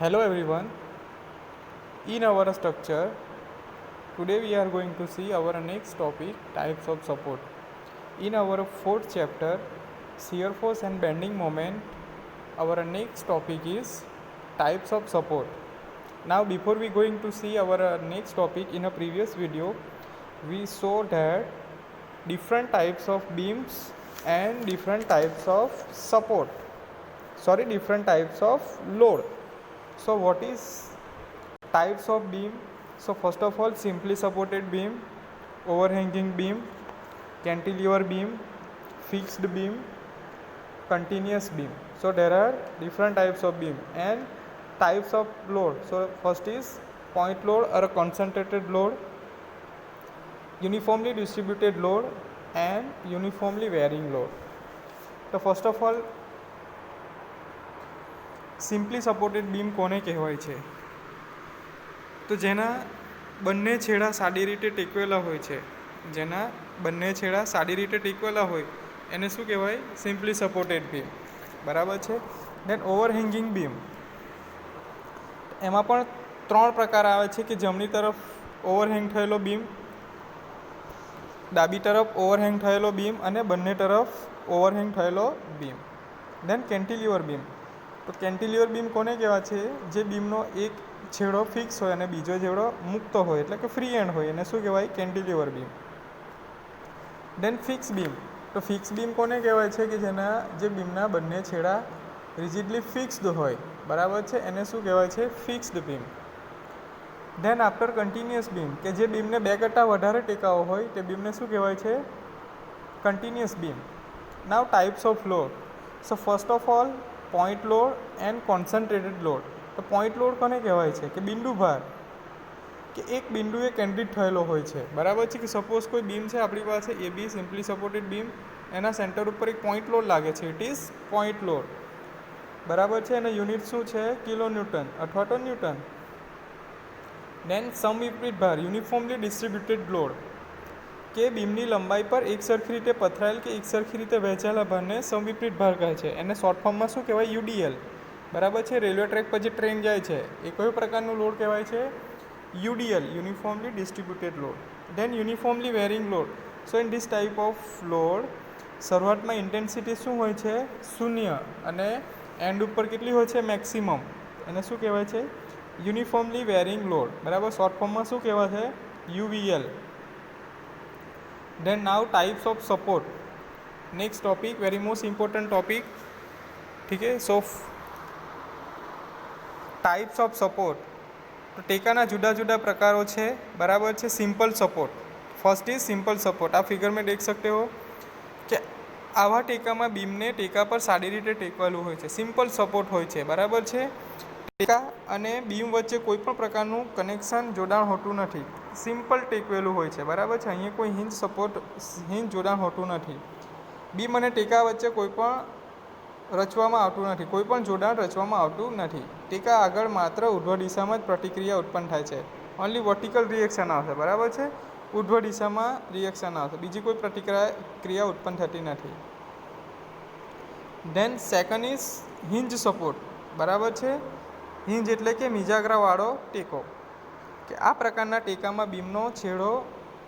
Hello everyone. In our structure, today we are going to see our next topic, types of support. In our fourth chapter, shear force and bending moment, our next topic is types of support. Now before we going to see our next topic, in a previous video we saw that different types of beams and different types of support, different types of load. So what is types of beam? So first of all, simply supported beam, overhanging beam, cantilever beam, fixed beam, continuous beam. So there are different types of beam and types of load. So first is point load or a concentrated load, uniformly distributed load and uniformly varying load. So first of all, simply supported beam કોને કહેવાય છે? તો જેના બંને છેડા સાદી રીતે ટેકવેલા હોય છે, જેના બંને છેડા સાદી રીતે ટેકવેલા હોય એને શું કહેવાય? Simply supported beam. બરાબર છે. દેન ઓવરહેંગિંગ બીમ, એમાં પણ ત્રણ પ્રકાર આવે છે કે જમણી તરફ ઓવરહેંગ થયેલો બીમ, ડાબી તરફ ઓવરહેંગ થયેલો બીમ અને બંને તરફ ઓવરહેંગ થયેલો બીમ. દેન કેન્ટિલીવર બીમ. તો કેન્ટિલીવર બીમ કોને કહેવાય છે? જે બીમનો એક છેડો ફિક્સ હોય અને બીજો છેડો મુક્ત હોય, એટલે કે ફ્રી એન્ડ હોય, એને શું કહેવાય? Cantilever beam. Then fix beam. તો ફિક્સ બીમ કોને કહેવાય છે? કે જેના જે બીમના બંને છેડા રિજિડલી ફિક્સ્ડ હોય, બરાબર છે, એને શું કહેવાય છે? Fixed beam. Then after continuous beam, કે જે બીમને બે કરતાં વધારે ટેકાઓ હોય તે બીમને શું કહેવાય છે? Continuous beam. Now types off load. So first of all, point load and concentrated load. તો પોઈન્ટ લોડ કોને કહેવાય છે? કે બિંદુ ભાર, કે એક બિંદુએ કેન્દ્રિત થયેલો હોય છે, બરાબર છે. કે સપોઝ કોઈ બીમ છે આપણી પાસે એ બી સિમ્પલી સપોર્ટેડ બીમ, એના સેન્ટર ઉપર એક પોઈન્ટ લોડ લાગે છે, ઇટ ઇઝ પોઈન્ટ લોડ, બરાબર છે. અને યુનિટ શું છે? કિલો ન્યૂટન અથવા તો ન્યૂટન. દેન સમવિપરીત ભાર, યુનિફોર્મલી ડિસ્ટ્રીબ્યુટેડ લોડ, કે બીમની લંબાઈ પર એક સરખી રીતે પથરાયેલ કે એક સરખી રીતે વહેંચાયેલા ભારને સમવિપરીત ભાર કહે છે. એને શોર્ટ ફોર્મમાં શું કહેવાય? યુડીએલ, બરાબર છે. રેલવે ટ્રેક પર જે ટ્રેન જાય છે એ કયો પ્રકારનું લોડ કહેવાય છે? UDL, uniformly distributed load. Then uniformly varying load. So in this type of load શરૂઆતમાં ઇન્ટેન્સિટી શું હોય છે? શૂન્ય, અને એન્ડ ઉપર કેટલી હોય છે? મેક્સિમમ. એને શું કહેવાય છે? યુનિફોર્મલી વેરિંગ લોડ, બરાબર. શોર્ટ ફોર્મમાં શું કહેવાય છે? યુવીએલ. Then now types of support. Next topic, very most important topic. ठीक है. So types of support. તો ટેકાના જુદા જુદા પ્રકારો છે, બરાબર છે. Simple support. First is simple support. આ ફિગર में देख सकते हो કે આવા ટેકામાં બીમને ટેકા પર સારી રીતે ટેકવેલું હોય છે, સિમ્પલ સપોર્ટ હોય છે, બરાબર છે. ટેકા અને બીમ વચ્ચે કોઈ પણ પ્રકારનું કનેક્શન જોડાણ હોતું નથી, સિમ્પલ ટેકવેલું હોય છે, બરાબર છે. અહીંયા કોઈ હિંજ જોડાણ હોતું નથી. બીમ અને ટેકા વચ્ચે કોઈ પણ રચવામાં આવતું નથી, કોઈ પણ જોડાણ રચવામાં આવતું નથી. ટેકા આગળ માત્ર ઉર્ધ્વ દિશામાં જ પ્રતિક્રિયા ઉત્પન્ન થાય છે, ઓનલી વર્ટિકલ રિએક્શન આવશે, બરાબર છે. ઉર્ધ્વ દિશામાં રિએક્શન આવશે, બીજી કોઈ પ્રતિક્રિયા ઉત્પન્ન થતી નથી. દેન સેકન્ડ ઇઝ હિંજ સપોર્ટ, બરાબર છે. હિંજ એટલે કે મિજાગરાવાળો ટેકો, કે આ પ્રકારના ટેકામાં બીમનો છેડો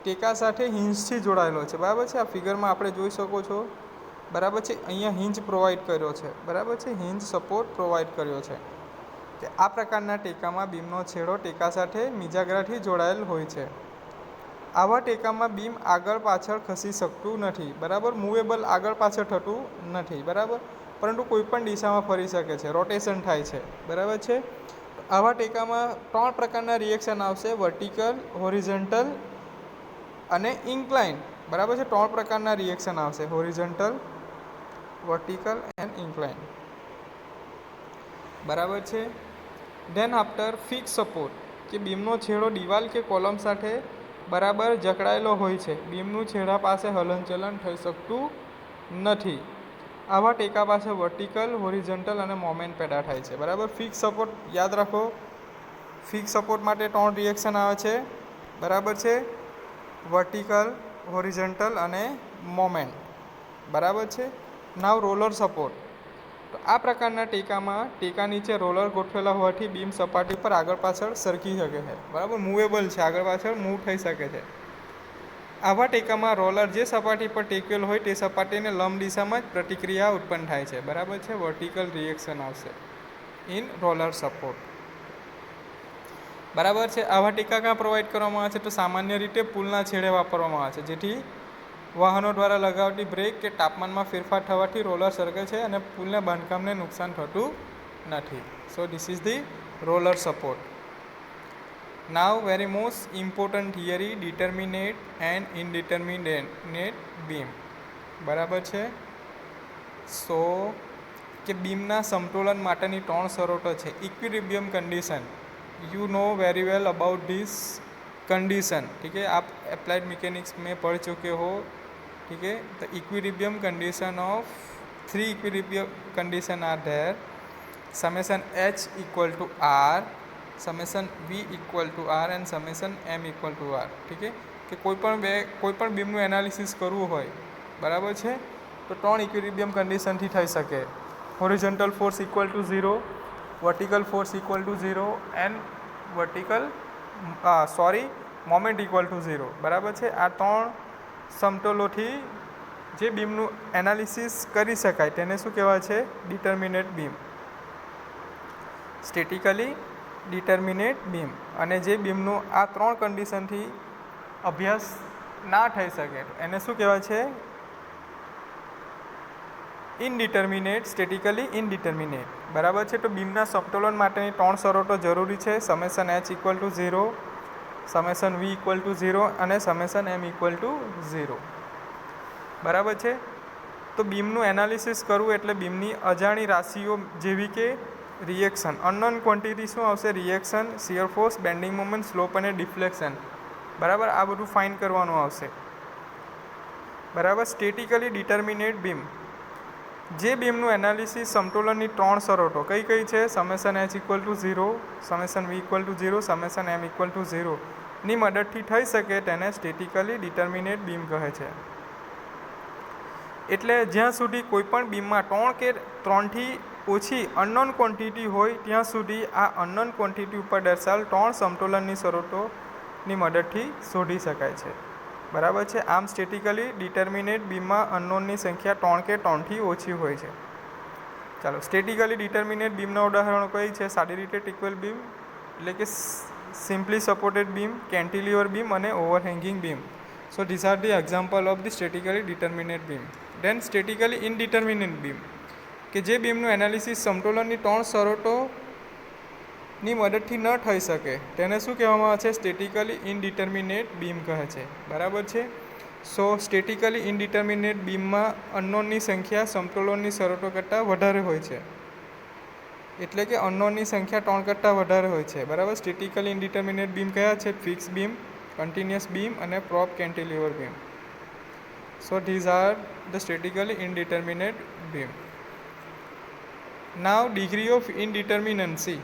ટેકા સાથે હિંજથી જોડાયેલો છે, બરાબર છે. આ ફિગરમાં આપણે જોઈ શકો છો, બરાબર છે. અહીંયા હિંજ પ્રોવાઈડ કર્યો છે, બરાબર છે. હિંજ સપોર્ટ પ્રોવાઈડ કર્યો છે, કે આ પ્રકારના ટેકામાં બીમનો છેડો ટેકા સાથે મિજાગરાથી જોડાયેલ હોય છે. આવા ટેકામાં બીમ આગળ પાછળ ખસી શકતું નથી, બરાબર. મૂવેબલ, આગળ પાછળ થતું નથી, બરાબર, પરંતુ કોઈ પણ દિશામાં ફરી શકે છે, રોટેશન થાય છે, બરાબર છે. આવા ટેકામાં ત્રણ પ્રકારના રિએક્શન આવશે: વર્ટિકલ, હોરિઝોન્ટલ અને ઇન્ક્લાઇન, બરાબર છે. ત્રણ પ્રકારના રિએક્શન આવશે: હોરિઝોન્ટલ, વર્ટિકલ એન્ડ ઇન્ક્લાઇન, બરાબર છે. દેન આફ્ટર ફિક્સ સપોર્ટ, કે બીમનો છેડો દિવાલ કે કોલમ સાથે બરાબર જકડાયેલો હોય છે, બીમનું છેડા પાસે હલનચલન થઈ શકતું નથી. આવા ટેકા પાસે વર્ટિકલ, હોરિઝોન્ટલ અને મોમેન્ટ પેદા થાય છે, બરાબર. ફિક્સ સપોર્ટ યાદ રાખો. ફિક્સ સપોર્ટ માટે ત્રણ રિએક્શન આવે છે, બરાબર છે. વર્ટિકલ, હોરિઝોન્ટલ અને મોમેન્ટ, બરાબર છે. નાવ રોલર સપોર્ટ. તો આ પ્રકારના ટેકામાં ટેકા નીચે રોલર ગોઠવેલા હોવાથી બીમ સપાટી પર આગળ પાછળ સરકી શકે છે, બરાબર, મૂવેબલ છે, આગળ પાછળ મૂવ થઈ શકે છે. આવા ટેકામાં રોલર જે સપાટી પર ટેકેલ હોય તે સપાટીને લંબ દિશામાં જ પ્રતિક્રિયા ઉત્પન્ન થાય છે, બરાબર છે. વર્ટિકલ રિએક્શન આવશે ઇન રોલર સપોર્ટ, બરાબર છે. આવા ટેકા ક્યાં પ્રોવાઈડ કરવામાં આવે છે? તો સામાન્ય રીતે પુલના છેડે વાપરવામાં આવે છે, જેથી વાહનો દ્વારા લગાવતી બ્રેક કે તાપમાનમાં ફેરફાર થવાથી રોલર સરકે છે અને પુલના બાંધકામને નુકસાન થતું નથી. So this is the roller support. Now very most important theory, determinate and indeterminate beam, બરાબર છે. સો કે બીમના સમતોલન માટેની 3 શરતો છે. Equilibrium condition, you know very well about this condition, ठीक है, आप अप्लाइड मैकेनिक्स में पढ़ चुके हो, ठीक है. तो equilibrium condition of 3 equilibrium condition are there, summation H equal to R, summation V equal to R and summation M equal to R, ठीक है. कि कोईपण बीमનું એનાલિસિસ કરવું હોય, બરાબર છે, તો 3 ઇક્વિલિબ્રિયમ કન્ડિશનથી થઈ શકે. Horizontal force equal to 0, vertical force equal to 0 end moment equal to 0, બરાબર છે. આ 3 સમતોલોથી જે બીમનું એનાલિસિસ કરી શકાય તેને શું કહેવાય છે? ડિટર્મિનેટ બીમ, સ્ટેટિકલી ડિટર્મિનેટ બીમ. અને જે બીમનું આ 3 કન્ડિશનથી અભ્યાસ ના થઈ શકે એને શું કહેવાય છે? ઇનડિટર્મિનેટ, સ્ટેટિકલી ઇનડિટર્મિનેટ, બરાબર છે. તો બીમના સમતોલન માટેની 3 શરતો જરૂરી છે. Summation H equal to 0, summation V equal to 0 અને સમેશન એમ ઇક્વલ ટુ 0, બરાબર છે. તો બીમનું એનાલિસિસ કરવું એટલે બીમની અજાણી રાશિઓ જેવી કે રિએક્શન, અનનોન ક્વોન્ટિટી શું આવશે? Reaction, shear force, bending moment, slope અને ડિફ્લેક્શન, બરાબર, આ બધું ફાઇન્ડ કરવાનું આવશે, બરાબર. સ્ટેટિકલી ડિટર્મિનેટ બીમ, જે બીમનું એનાલિસિસ સમતોલનની 3 શરતો કઈ કઈ છે? Summation H equal to 0, summation V equal to 0, summation M equal to 0 ની મદદથી થઈ શકે તેને સ્ટેટિકલી ડિટર્મિનેટ બીમ કહે છે. એટલે જ્યાં સુધી કોઈપણ બીમમાં 3 કે 3થી ઓછી અનનોન ક્વોન્ટિટી હોય ત્યાં સુધી આ અનનોન ક્વોન્ટિટી ઉપર દર્શાવેલ 3 સમતોલનની શરતોની મદદથી શોધી શકાય છે, બરાબર છે. આમ સ્ટેટિકલી ડિટર્મિનેટ બીમમાં અનનોનની સંખ્યા 3 કે 3થી ઓછી હોય છે. ચાલો, સ્ટેટિકલી ડિટર્મિનેટ બીમના ઉદાહરણો કઈ છે? સાદી રીતે ટીક્વેલ બીમ એટલે કે simply supported beam, cantilever beam અને overhanging beam. So this are the example of the statically determinate beam. Then statically indeterminate beam, કે જે બીમનું એનાલિસિસ સમતોલનની 3 શરતોની મદદથી ન થઈ શકે તેને શું કહેવામાં આવે છે? સ્ટેટિકલી ઇનડિટર્મિનેટ બીમ કહે છે, બરાબર છે. સો સ્ટેટિકલી ઇનડિટર્મિનેટ બીમમાં અનનોનની સંખ્યા સમતોલનની શરતો કરતાં વધારે હોય છે, એટલે કે અનનોનની સંખ્યા 3 કરતાં વધારે હોય છે, બરાબર. સ્ટેટિકલી ઇનડિટર્મિનેટ બીમ કયા છે? ફિક્સ બીમ, કન્ટિન્યુઅસ બીમ અને prop cantilever beam. So these are the statically indeterminate beam. Now degree of indeterminacy.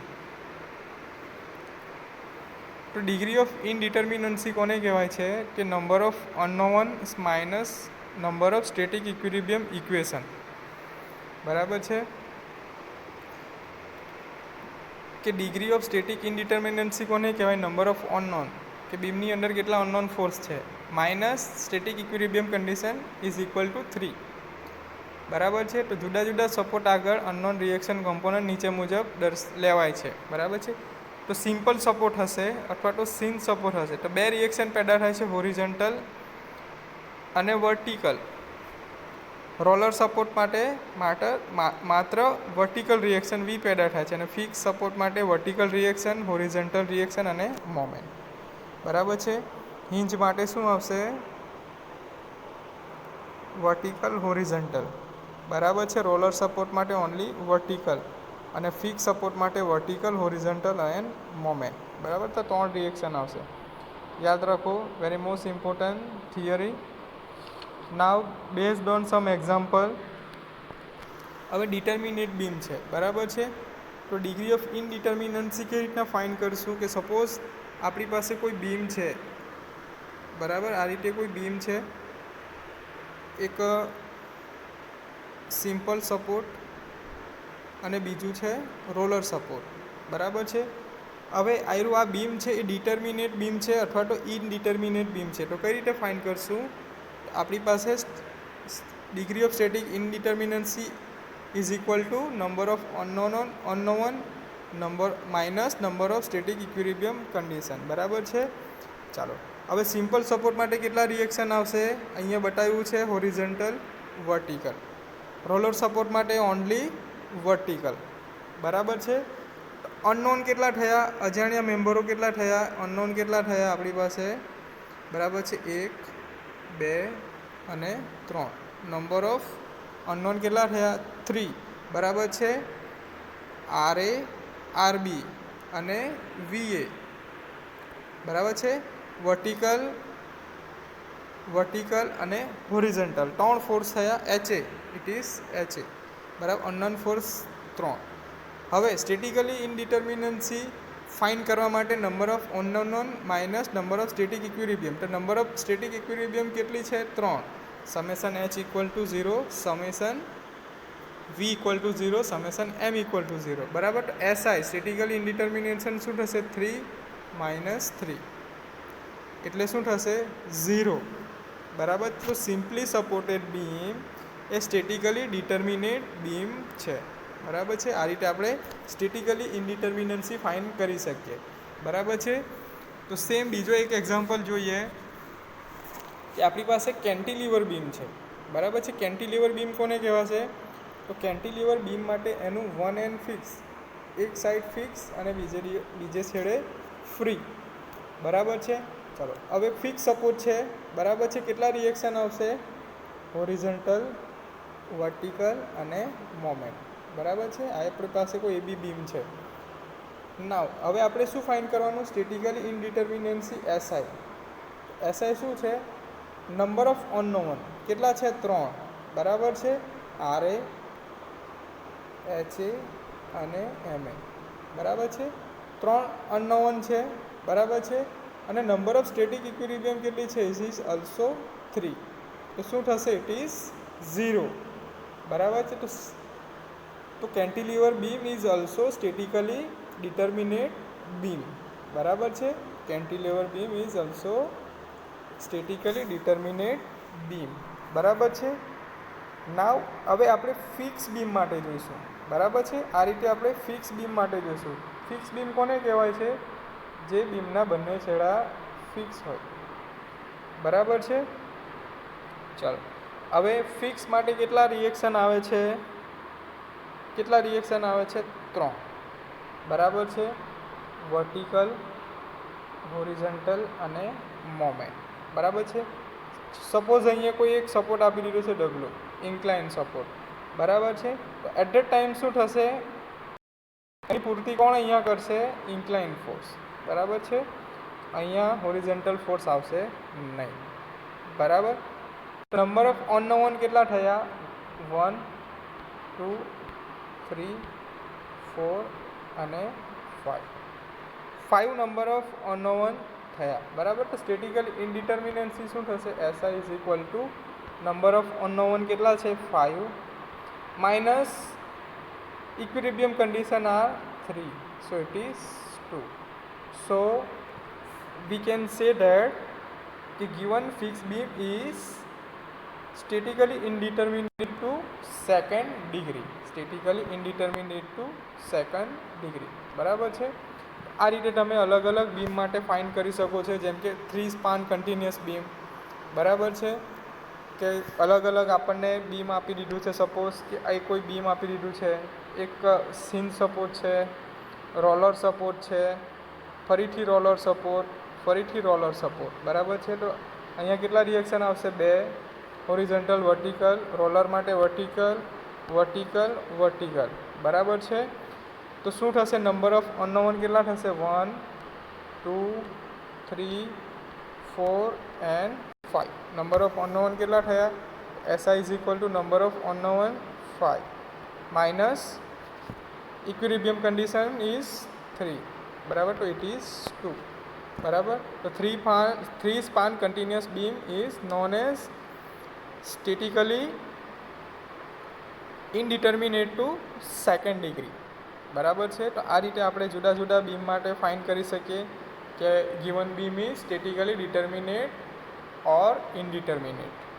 તો ડિગ્રી ઓફ ઇનડિટર્મિનન્સી કોને કહેવાય છે? કે number of unknowns minus number of static equilibrium equation, બરાબર છે. કે ડિગ્રી ઓફ સ્ટેટિક ઇનડિટર્મિનન્સી કોને કહેવાય? નંબર ઓફ અનનોન, કે બીમની અંદર કેટલા અનનોન ફોર્સ છે, minus static equilibrium condition is equal two 3, બરાબર છે. તો જુદા જુદા સપોર્ટ આગળ અનનોન રિએક્શન કમ્પોનન્ટ નીચે મુજબ લેવાય છે, બરાબર છે. તો સિમ્પલ સપોર્ટ હશે અથવા તો સીન સપોર્ટ હશે તો 2 રિએક્શન પેદા થાય છે, હોરિઝોન્ટલ અને વર્ટિકલ. રોલર સપોર્ટ માટે માત્ર વર્ટિકલ રિએક્શન વી પેદા થાય છે અને ફિક્સ સપોર્ટ માટે વર્ટિકલ રિએક્શન, હોરિઝોન્ટલ રિએક્શન અને મોમેન્ટ, બરાબર છે. હિંજ માટે શું આવશે? વર્ટિકલ, હોરિઝોન્ટલ, બરાબર છે. રોલર સપોર્ટ માટે ઓનલી વર્ટિકલ અને ફિક્સ સપોર્ટ માટે વર્ટિકલ, હોરિઝોન્ટલ એન્ડ મોમેન્ટ, બરાબર. તો 3 રિએક્શન આવશે, યાદ રાખો. Very most important theory. Now based on some example. હવે ડિટર્મિનેટ બીમ છે, બરાબર છે. તો ડિગ્રી ઓફ ઇનડિટર્મિનન્સી કેવી રીતના ફાઇન્ડ કરશું? કે સપોઝ આપણી પાસે કોઈ બીમ છે, બરાબર, આ રીતે કોઈ બીમ છે, એક સિમ્પલ સપોર્ટ અને બીજું છે રોલર સપોર્ટ, બરાબર છે. હવે આયરું આ બીમ છે એ ડિટર્મિનેટ બીમ છે અથવા તો ઇનડિટર્મિનેટ બીમ છે. તો કઈ રીતે ફાઇન્ડ કરશું? આપણી પાસે degree of static indeterminacy is equal to number of unknown number minus number of static equilibrium condition, બરાબર છે. ચાલો હવે સિમ્પલ સપોર્ટ માટે કેટલા રિએક્શન આવશે? અહીંયા બતાવ્યું છે હોરિઝોન્ટલ, વર્ટિકલ. રોલર સપોર્ટ માટે ઓનલી વર્ટિકલ, બરાબર છે. અનનોન કેટલા થયા? અજાણ્યા મેમ્બરો કેટલા થયા? અનનોન કેટલા થયા આપણી પાસે? બરાબર છે, 1 2 અને 3. નંબર ઓફ અનનોન કેટલા થયા? 3, બરાબર છે. RA RB અને VA, બરાબર છે. વર્ટિકલ અને હોરિઝોન્ટલ 3 ફોર્સ થયા. HA, ઇટ ઇઝ HA, બરાબર. Unknown force 3. હવે સ્ટેટિકલી ઇનડિટર્મિનન્સી ફાઇન્ડ કરવા માટે number of unknown minus number of static equilibrium. તો નંબર ઓફ સ્ટેટિક ઇક્વિલિબ્રિયમ કેટલી છે? 3. Summation H equal to 0, summation V equal to 0, summation M equal to 0, બરાબર. તો SI statically ઇનડિટર્મિનેશન શું થશે? 3 માઇનસ 3 એટલે શું થશે? 0, બરાબર. તો સિમ્પલી સપોર્ટેડ બીમ એ સ્ટેટિકલી ડિટર્મિનેટ બીમ છે, બરાબર છે. આ રીતે આપણે સ્ટેટિકલી ઇનડિટર્મિનન્સી ફાઇન્ડ કરી શકીએ, બરાબર છે. તો સેમ બીજો એક એક્ઝામ્પલ જોઈએ કે આપણી પાસે કેન્ટિલીવર બીમ છે, બરાબર છે. કેન્ટિલીવર બીમ કોને કહેવાશે? તો કેન્ટિલીવર બીમ માટે એનું વન એન્ડ ફિક્સ, એક સાઈડ ફિક્સ અને બીજે છેડે ફ્રી, બરાબર છે. ચાલો હવે ફિક્સ સપોર્ટ છે, બરાબર છે. કેટલા રિએક્શન આવશે? હોરિઝોન્ટલ, વર્ટિકલ અને મોમેન્ટ, બરાબર છે. આ આપણી પાસે કોઈ એબી બીમ છે. નાવ હવે આપણે શું ફાઇન્ડ કરવાનું? Statically ઇનડિટર્મિનન્સી SI. SI શું છે? નંબર ઓફ અનનોન કેટલા છે? 3, બરાબર છે. RA HA અને MA, બરાબર છે. 3 અનનોન છે, બરાબર છે. અને નંબર ઓફ સ્ટેટિક ઇક્વિલિબ્રિયમ કેટલી છે? Is is also 3. તો શું થશે? ઇટ ઇઝ 0, બરાબર છે. તો cantilever beam is also statically determinate beam, બરાબર છે. Cantilever beam is also statically determinate beam, બરાબર છે. નાવ હવે આપણે ફિક્સ બીમ માટે જોઈશું, બરાબર છે. આ રીતે આપણે ફિક્સ બીમ માટે જોઈશું. ફિક્સ બીમ કોને કહેવાય છે? જે બીમના બંને છેડા ફિક્સ હોય, બરાબર છે. ચાલો હવે ફિક્સ માટે કેટલા રિએક્શન આવે છે? 3, બરાબર છે. વર્ટિકલ, હોરિઝોન્ટલ અને મોમેન્ટ, બરાબર છે. સપોઝ અહીંયા કોઈ એક સપોર્ટ આપી દીધો છે ડગલો, ઇન્ક્લાઇન સપોર્ટ, બરાબર છે. તો એટ ધ ટાઈમ શું થશે? એની પૂર્તિ કોણ અહીંયા કરશે? ઇન્ક્લાઇન ફોર્સ, બરાબર છે. અહીંયા હોરિઝોન્ટલ ફોર્સ આવશે નહીં, બરાબર. નંબર ઓફ અનનોન કેટલા થયા? 1 2 3 4 અને 5 નંબર ઓફ અનનોન થયા, બરાબર. તો સ્ટેટિકલી ઇનડિટર્મિનન્સી શું થશે? SI is equal to number of unknown કેટલા છે? 5 minus equilibrium condition are 3, so it is 2. So we can say that the given fixed beam is statically indeterminate to second degree, બરાબર છે. આ રીતે તમે અલગ અલગ બીમ માટે ફાઇન્ડ કરી શકો છો, જેમ કે 3 સ્પાન કન્ટિન્યુઅસ બીમ, બરાબર છે. કે અલગ અલગ આપણને બીમ આપી દીધું છે. સપોઝ કે આ કોઈ બીમ આપી દીધું છે, એક સીન સપોર્ટ છે, રોલર સપોર્ટ છે, ફરીથી રોલર સપોર્ટ, બરાબર છે. તો અહીંયા કેટલા રિએક્શન આવશે? 2, હોરિઝોન્ટલ, વર્ટિકલ. રોલર માટે વર્ટિકલ, બરાબર છે. તો શું થશે? નંબર ઓફ અનનોન કેટલા થશે? 1 2 3 4 એન્ડ 5. નંબર ઓફ અનનોન કેટલા થયા? SI is equal to number of unknown 5 minus equilibrium condition is 3, બરાબર. તો ઇટ ઇઝ 2, બરાબર. તો 3 span continuous beam is known as statically indeterminate to second degree. બરાબર છે. તો આ રીતે આપણે જુદા જુદા બીમ માટે ફાઇન્ડ કરી શકીએ કે given beam is statically ડિટર્મિનેટ or ઇનડિટર્મિનેટ.